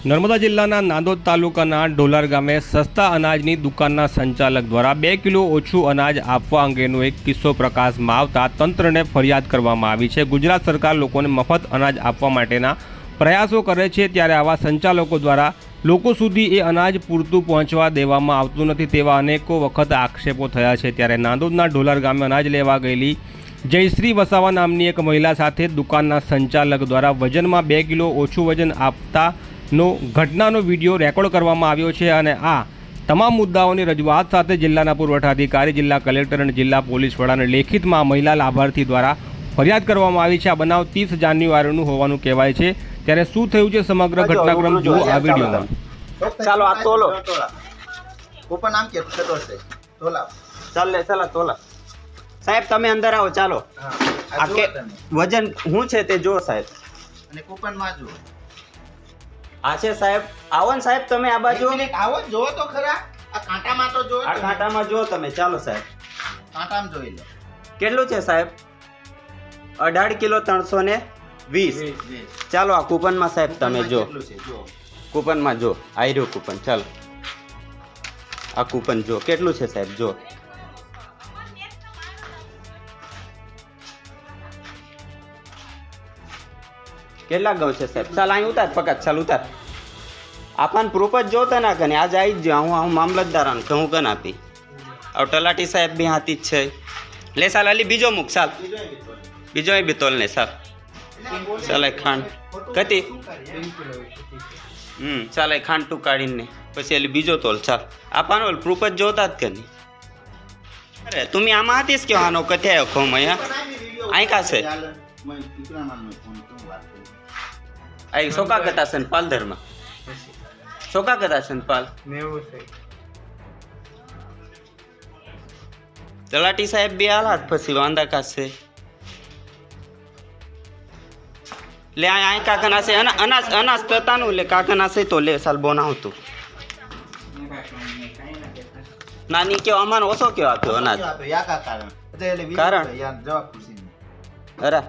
નર્મદા જિલ્લાના નાંદોદ તાલુકાના ઢોલાર ગામે સસ્તા અનાજની દુકાનના સંચાલક દ્વારા 2 કિલો ઓછું અનાજ આપવા અંગેનો એક કિસ્સો પ્રકાશમાં આવતા તંત્રને ફરિયાદ કરવામાં આવી છે। ગુજરાત સરકાર લોકોને મફત અનાજ આપવા માટેના પ્રયાસો કરે છે, ત્યારે આવા સંચાલકો દ્વારા લોકો સુધી એ અનાજ પૂરતું પહોંચવા દેવામાં આવતું નથી તેવા અનેકો વખત આક્ષેપો થયા છે। ત્યારે નાંદોદના ઢોલાર ગામે અનાજ લેવા ગયેલી જયશ્રી વસાવા નામની એક મહિલા સાથે દુકાનના સંચાલક દ્વારા વજનમાં 2 કિલો ઓછું વજન આપતા ઘટનાનો વિડીયો રેકોર્ડ કરવામાં આવ્યો છે અને આ તમામ મુદ્દાઓની રજૂઆત સાથે જિલ્લાના પુરવઠા અધિકારી, જિલ્લા કલેક્ટર અને જિલ્લા પોલીસ વડાને લેખિતમાં મહિલા લાભાર્થી દ્વારા ફરિયાદ કરવામાં આવી છે। આ બનાવ 30 જાન્યુઆરીનું હોવાનું કહેવાય છે। ત્યારે શું થયું છે સમગ્ર ઘટનાક્રમ જુઓ આ વિડીયોમાં। ચાલો આ તોલો કૂપન આમ કે કતો છે તોલા ચાલ લે ચાલ તોલા સાહેબ તમે અંદર આવો ચાલો આ કે વજન શું છે તે જો સાહેબ અને કૂપન માં જો આ છે સાહેબ આવો ને સાહેબ તમે આ બાજુ આવો જો તો ખરા આ કાંટામાં તો જો આ કાંટામાં જો તમે ચાલો સાહેબ કાંટામાં જોઈ લો કેટલું છે સાહેબ 18 કિલો 320 ચાલો આ કૂપનમાં સાહેબ તમે જો કૂપનમાં જો આઈ રહ્યું કૂપન ચાલો આ કૂપન જો કેટલું છે સાહેબ જો કેટલા ઘઉં છે સાહેબ ચાલ અહીં ઉતાર પકડ ચાલ ઉતાર આપણને પ્રૂફ જ જોતા ના કને આજ આવી જ જો હું મામલતદારાને ઘઉં કન આપી હવે તલાટી સાહેબ બી હાથી જ છે લે સાલ અલી બીજો મૂક સાલ બીજો એ બી તોલ ને સાલ ચાલે ખાંડ કતી ચાલે ખાંડ તું કાઢીને પછી અલી બીજો તોલ ચાલ આપવાનો પ્રૂફ જ જોતા જ કે નહીં અરે તમે આમાં હતીશ કે આનો કથે આવ્યો ઘઉં અહીંયા અહીં કાશે आई सोका कथा संपाल धर्म सोका कथा संपाल तलाटी साहेब भी हालात फसी वांदा कासे ले आई काकना से अनास अनास ततानु ले काकना से तो ले साल बोना होतो नानी क्यों अमान ओसो क्यों आप्यो अनाज या का कारण कारण यार जवाब पूछी अरे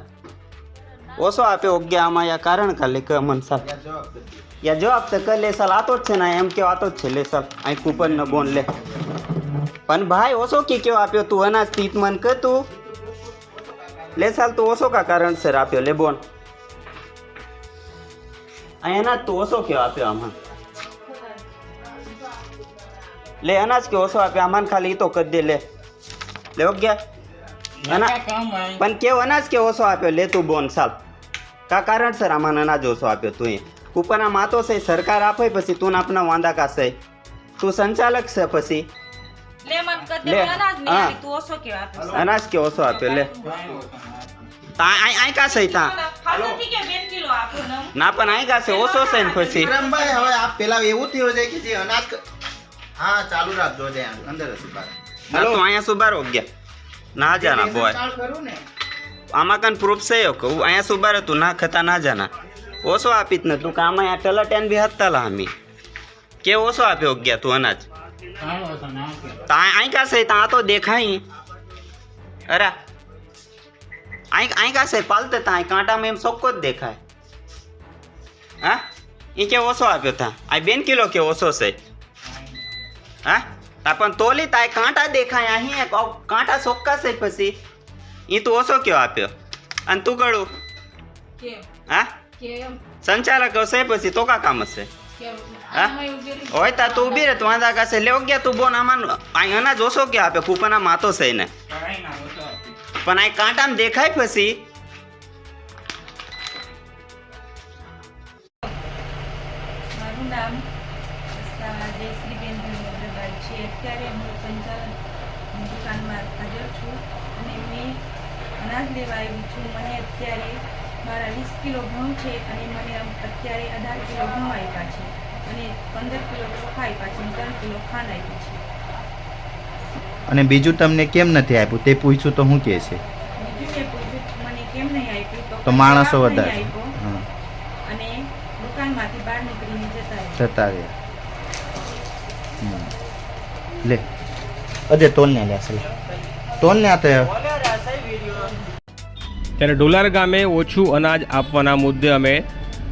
ओसो आप्यो ओग्या आमा या कारण का ले अमन साल या जवाब तो कर ले साल आतो छे ना एम क्यों आतो छे ले साल आई कूपन न बोन ले पण भाई ओसो की क्यों आप्यो तू अनाज तीत मन कर तू ले साल तू ओसो का कारण से आप्यो ले बोन आई अनाज तू ओसो क्यों आप्यो आमा ले अनाज के ओसो आप्यो आमान खाली तो कर दे ले ओग्या पण केव अनाज के ओसो आप्यो ले तू बोन साल का कारण सर आमान अनाज ओसो आप्यो तू कूपन मातो से सरकार आपे पसी तू अपना वांदा का से तू संचालक से पसी ले मन कर दे अनाज नहीं आई तू ओसो के आप्यो अनाज के ओसो आप्यो ले ता आई का सही ता ખાસો ઠીક છે 2 કિલો આપ્યો ને ना पण आई का से ओसो से न पसी વિક્રમભાઈ હવે આપ પેલા એવું થયો છે કે જે અનાજ હા ચાલુ રાખજો જે અંદર હશે બાર ना तो आया सुबार हो गया ना जाना बॉय ચાલ કરું ને आमा कन प्रूफ से हो को आया सुबार तू ना खता ना जाना ओसो आपीत न तू काम या टलटेन भी हत्ताला हमी के ओसो आप्यो गया तू अनाज ता आई का से ता तो देखाई अरे आई का से पालते ता कांटा में सबको देखा है हाँ ये के ओसो आप्यो था आई 2 किलो के ओसो से हाँ तापन तोली ता कांटा देखा અહીં कांटा सोक्का से पसी ये तो ओसो क्यों आप्यो अन तू गळू કે हाँ કેમ संचालक से पसी तो का काम से કે हाँ ओय ता तू भी रे तू आंदा का से ले गया तू बोन आमान आई अनाज ओसो क्या आप्यो कूपना मातो से ने पण आई कांटा में देखाय पसी મારું નામ જયશ્રીબેન ધર્મેન્દ્રભાઈ છે। અત્યારે હું સંચાલક દુકાનમાં હાજર છું અને મેં અનાજ લેવા આવી છું। મને અત્યારે મારા 20 કિલો ઘઉં છે અને મને અત્યારે 18 કિલો ઘઉં આપ્યા છે અને 15 કિલો ચોખા આપ્યા છે અને 3 કિલો ખાંડ આપી છે। અને બીજું તમને કેમ નથી આપ્યું તે પૂછ્યું તો શું કહે છે? બીજું મેં પૂછ્યું મને કેમ નહીં આપ્યું તો માણસો ખરાબ વધારે નહીં આપ્યો હા અને દુકાનમાંથી બહાર નીકળીને જતા રહ્યા। લે અજે તોલને લે અસલ તોલને આ તો ત્યારે ઢોલાર ગામે ઓછું અનાજ આપવાના મુદ્દે અમે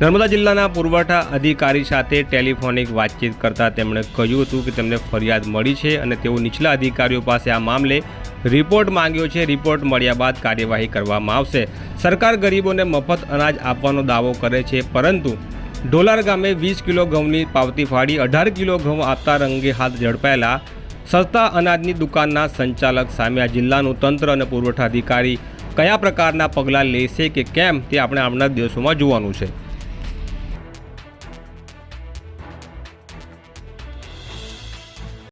નર્મદા જિલ્લાના પુરવઠા અધિકારી સાથે ટેલિફોનિક વાતચીત કરતાં તેમણે કહ્યું હતું કે તેમને ફરિયાદ મળી છે અને તેઓ નીચલા અધિકારીઓ પાસે આ મામલે રિપોર્ટ માંગ્યો છે. રિપોર્ટ મળ્યા બાદ કાર્યવાહી કરવામાં આવશે. સરકાર ગરીબોને મફત અનાજ આપવાનો દાવો કરે છે, પરંતુ ડોલાર ગામે 20 કિલો ઘઉંની પાવતી ફાડી 18 કિલો ઘઉં આપતા રંગે હાથ ઝડપાયેલા સસ્તા અનાજની દુકાનના સંચાલક સામે આ જિલ્લાનું તંત્ર અને પુરવઠા અધિકારી કયા પ્રકારના પગલાં લેશે કે કેમ તે આપણે આવનાર દિવસોમાં જોવાનું છે.